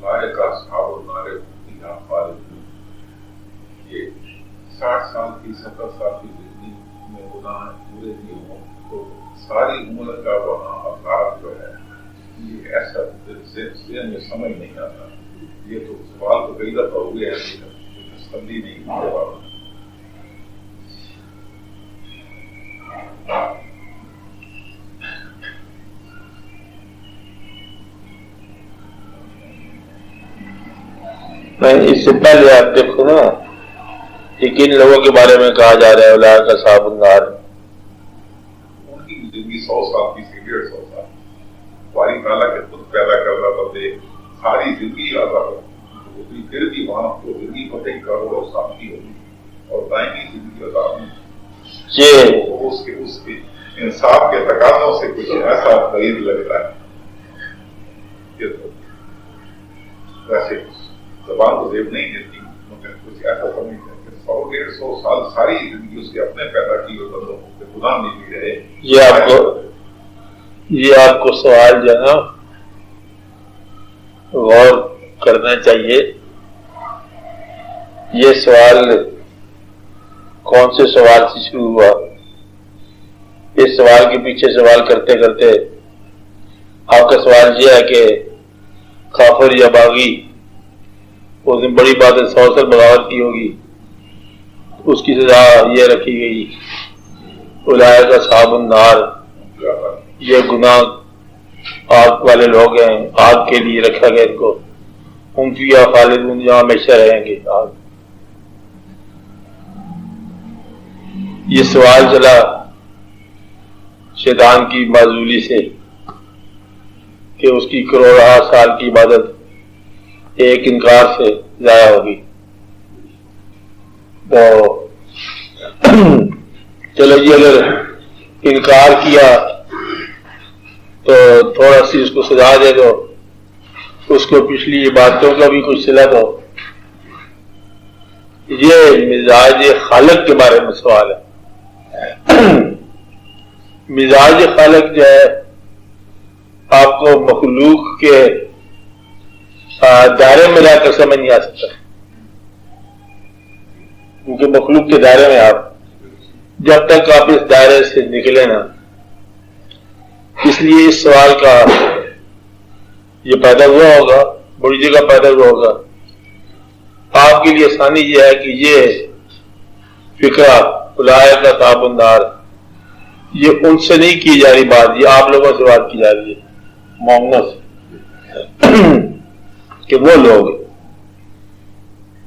اولئک اصحاب النار هم فیہا خالدون. یہ 60 سال کی 70 سال کی زندگی میں گناہ پورے نہیں ہوں تو ساری عمر کا وہاں اثرات جو ہے یہ ایسا ذہن میں سمجھ نہیں آتا. یہ تو سوال تو کئی دفعہ ہوئے ہیں تسلی نہیں جواب. اس سے پہلے آپ دیکھو نا کہ کن لوگوں کے بارے میں کہا جا رہا ہے اولئک اصحاب النار. ان کی زندگی 100 سال کی سے 150 سال باری تعالیٰ کے خود پیدا کر رہا تھا. ساری زندگی آزاد ہوتی پھر بھی وہاں کو زندگی فتح کروڑوں سال کی ہوگی اور دائمی زندگی آزاد ہوگی. اس کے انصاف کے تقاضوں سے کچھ ایسا قریب لگتا ہے. ویسے زبان کو زیب نہیں دیتی مگر کچھ ایسا سمجھتے ہیں کہ 100-150 سال ساری زندگی اس کے اپنے پیدا کی ہوئے بندوں سے خدا ملی رہے. یہ آپ کو سوال جو ہے نا غور کرنا چاہیے. یہ سوال کون سے سوال سے شروع ہوا؟ اس سوال کے پیچھے سوال کرتے کرتے آپ کا سوال یہ ہے کہ کافر یا باغی اس نے بڑی بات ہے 100 سال بغاوت کی ہوگی, اس کی سزا یہ رکھی گئی اولئک اصحاب النار, یہ گناہ آگ والے لوگ ہیں, آگ کے لیے رکھا گیا ان کو, ہم فیہا خالدون, جہاں ہمیشہ رہیں گے آگ. یہ سوال چلا شیطان کی معذولی سے کہ اس کی کروڑہ سال کی عبادت ایک انکار سے ضائع ہوگی. تو چلو جی اگر انکار کیا تو تھوڑا سی اس کو سزا دے دو, اس کو پچھلی عبادتوں کا بھی کچھ صلہ دو. یہ مزاج خالق کے بارے میں سوال ہے. مزاج خالق جو ہے آپ کو مخلوق کے دائرے میں لا کر سمجھ نہیں آ سکتا, کیونکہ مخلوق کے دائرے میں آپ جب تک آپ اس دائرے سے نکلے نا, اس لیے اس سوال کا یہ پیدا ہوا ہوگا, بڑی جگہ پیدا ہوا ہوگا. آپ کے لیے آسانی یہ ہے کہ یہ فکرہ اولئک اصحاب النار یہ ان سے نہیں کی جا رہی بات, یہ آپ لوگوں سے بات کی جا رہی ہے مومنوں سے کہ وہ لوگ,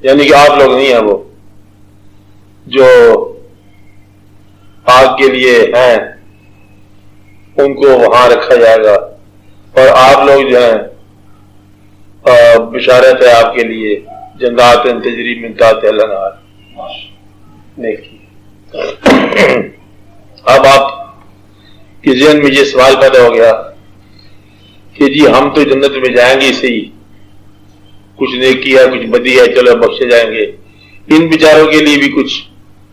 یعنی کہ آپ لوگ نہیں ہیں, وہ جو آگ کے لیے ہیں ان کو وہاں رکھا جائے گا, اور آپ لوگ جو ہیں بشارت ہے آپ کے لیے جنات تجری من تحتہا الانہار. اب آپ کے ذہن میں یہ سوال پیدا ہو گیا کہ جی ہم تو جنت میں جائیں گے اسی, کچھ نیکی ہے کچھ بدی ہے چلو بخشے جائیں گے, ان بیچاروں کے لیے بھی کچھ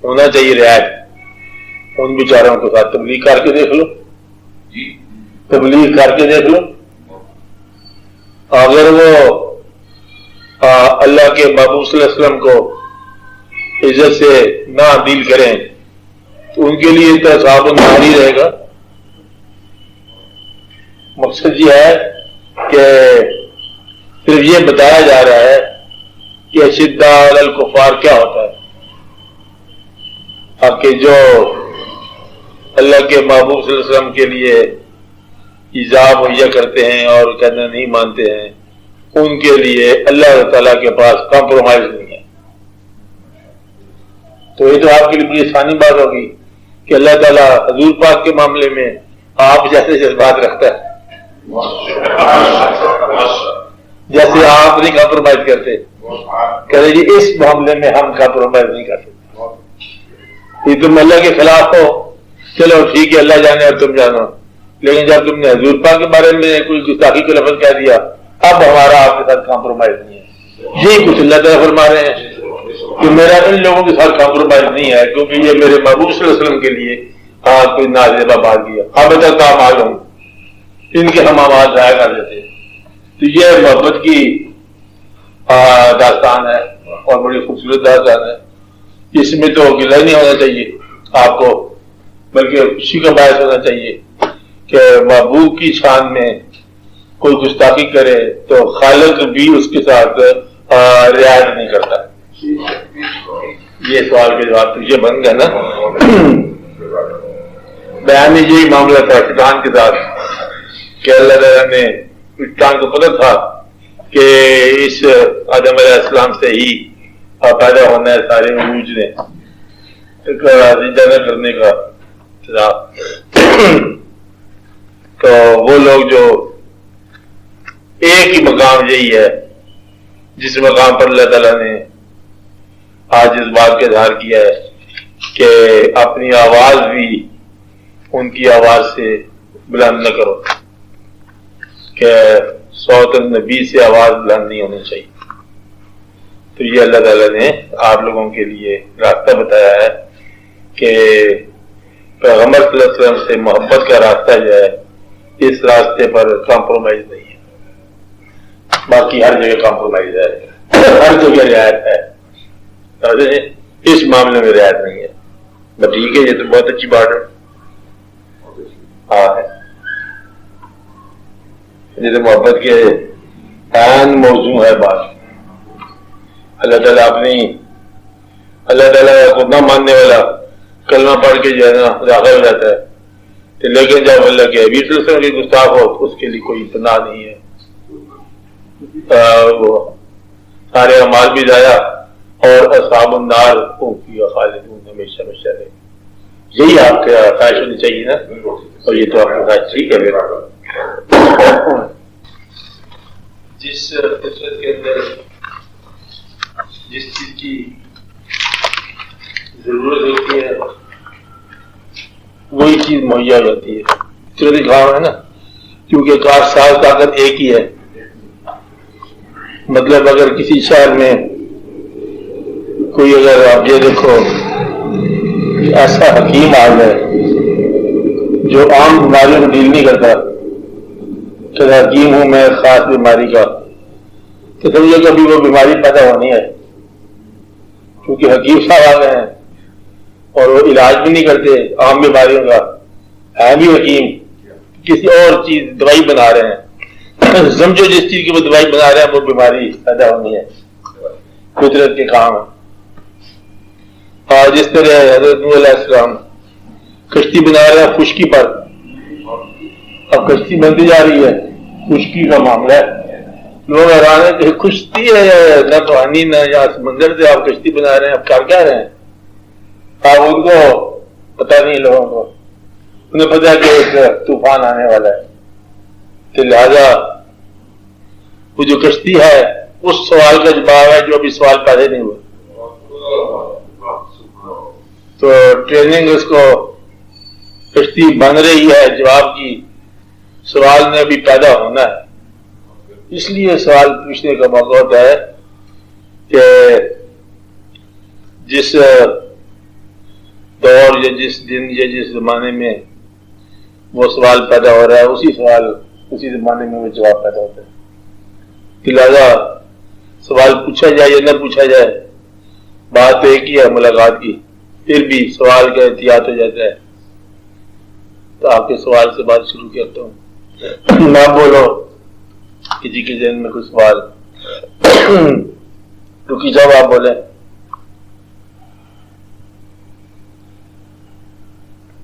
ہونا چاہیے رعایت. ان بیچاروں کے ساتھ تبلیغ کر کے دیکھ لو, تبلیغ کر کے دیکھ لو. اگر وہ اللہ کے محبوب صلی اللہ علیہ وسلم کو عزت سے نہ ڈیل کریں تو ان کے لیے تو اصحاب النار ہی رہے گا. مقصد یہ ہے کہ صرف یہ بتایا جا رہا ہے کہ اشداء علی الکفار کیا ہوتا ہے, کہ جو اللہ کے محبوب صلی اللہ علیہ وسلم کے لیے ایذا مہیا کرتے ہیں اور کہنا نہیں مانتے ہیں, ان کے لیے اللہ تعالیٰ کے پاس کمپرومائز نہیں ہے. تو یہ تو آپ کے لیے بڑی آسانی بات ہوگی کہ اللہ تعالیٰ حضور پاک کے معاملے میں آپ جیسے جذبات رکھتا ہے, جیسے آپ نہیں کمپرومائز کرتے, کہتے جی اس معاملے میں ہم کمپرومائز نہیں کر سکتے. یہ تم اللہ کے خلاف ہو چلو ٹھیک ہے اللہ جانے اور تم جانو, لیکن جب تم نے حضور پاک کے بارے میں کوئی گستاخی کا لفظ کہہ دیا اب ہمارا آپ کے ساتھ کمپرومائز نہیں ہے. یہی کچھ اللہ تعالیٰ فرما رہے ہیں کہ میرا ان لوگوں کے ساتھ کمپرومائز نہیں ہے, کیونکہ یہ میرے محبوب صلی اللہ علیہ وسلم کے لیے کوئی نازیبہ بات کیا اب تک کام آ ہوں ان کے ہم آواز ضائع کر دیتے. تو یہ محبت کی داستان ہے اور بڑی خوبصورت داستان ہے. اس میں تو گلہ نہیں ہونا چاہیے آپ کو، بلکہ خوشی کا باعث ہونا چاہیے کہ محبوب کی شان میں کوئی گستاخی کرے تو خالق بھی اس کے ساتھ رعایت نہیں کرتا. یہ سوال کا جواب تو یہ بن گیا نا. بیان میں یہی معاملہ تھا شیطان کے ساتھ کہ اللہ تعالیٰ نے شیطان کو پتہ تھا کہ اس آدم علیہ السلام سے ہی پیدا ہونا ہے سارے عروج نے نہ کرنے کا. تو وہ لوگ جو ایک ہی مقام یہی ہے جس مقام پر اللہ تعالیٰ نے آج اس بات کا اظہار کیا ہے کہ اپنی آواز بھی ان کی آواز سے بلند نہ کرو، کہ صوت النبی سے آواز بلند نہیں ہونی چاہیے. تو یہ اللہ تعالیٰ نے آپ لوگوں کے لیے راستہ بتایا ہے کہ پیغمبر صلی اللہ علیہ وسلم سے محبت کا راستہ جو ہے اس راستے پر کمپرومائز نہیں ہے. باقی ہر جگہ کمپرومائز ہے، ہر جگہ رعایت ہے، اس معاملے میں رعایت نہیں ہے. بس ٹھیک ہے، یہ تو بہت اچھی بات ہے. ہاں ہے یہ تو محبت کے عین موضوع ہے بات. اللہ تعالیٰ اللہ تعالیٰ کو نہ ماننے والا کلمہ پڑھ کے جو ہے نا داخل ہو جاتا ہے، لیکن جب اللہ کے حبیب صلی اللہ علیہ وسلم کی گستاخ ہو تو اس کے لیے کوئی پناہ نہیں ہے. وہ سارے اعمال بھی ضائع اور اصحاب النار کی خالدون ہمیشہ ہمیشہ رہے. یہی آپ کا خواہش ہونی چاہیے نا، اور یہ تو آپ کا خواہش ٹھیک ہے. جس فطرت کے اندر جس چیز کی ضرورت ہوتی ہے وہی چیز مہیا ہو جاتی ہے. فطرتی کام ہے نا، کیونکہ کار ساز طاقت ایک ہی ہے. مطلب اگر کسی شہر میں کوئی، اگر آپ یہ دیکھو ایسا حکیم آ جائے جو عام بیماریوں کو ڈیل نہیں کرتا، کہ حکیم ہوں میں خاص بیماری کا، تو سمجھے کبھی وہ بیماری پیدا ہونی ہے. کیونکہ حکیم صاحب آ گئے ہیں اور وہ علاج بھی نہیں کرتے عام بیماریوں کا، ہے بھی حکیم، کسی اور چیز دوائی بنا رہے ہیں. سمجھو جس چیز کی وہ دوائی بنا رہے ہیں وہ بیماری پیدا ہونی ہے. قدرت کے کام ہے. اور جس طرح حضرت نوح علیہ السلام کشتی بنا رہے ہیں خشکی پر، اب کشتی بنتی جا رہی ہے، خشکی کا معاملہ ہے. لوگ حیران ہیں کہ کشتی ہے، نہ پانی نہ یا سمندر سے آپ کشتی بنا رہے ہیں، اب کر کیا رہے ہیں؟ اب ان کو پتہ نہیں، لوگوں کو انہیں پتہ ہے کہ ایک طوفان آنے والا ہے، کہ لہذا وہ جو کشتی ہے اس سوال کا جواب ہے جو ابھی سوال پیدا نہیں ہوا. تو ٹریننگ اس کو کشتی بن رہی ہے جواب کی، سوال نے ابھی پیدا ہونا ہے. اس لیے سوال پوچھنے کا موقع ہوتا ہے کہ جس دور یا جس دن یا جس زمانے میں وہ سوال پیدا ہو رہا ہے اسی زمانے میں وہ جواب پیدا ہوتا ہے. لہٰذا سوال پوچھا جائے یا نہ پوچھا جائے، بات ایک ہی ہے ملاقات کی، پھر بھی سوال کا احتیاط ہو جاتا ہے. تو آپ کے سوال سے بات شروع کرتا ہوں. نہ بولو کسی کے ذہن میں کوئی سوال، کیونکہ جب آپ بولیں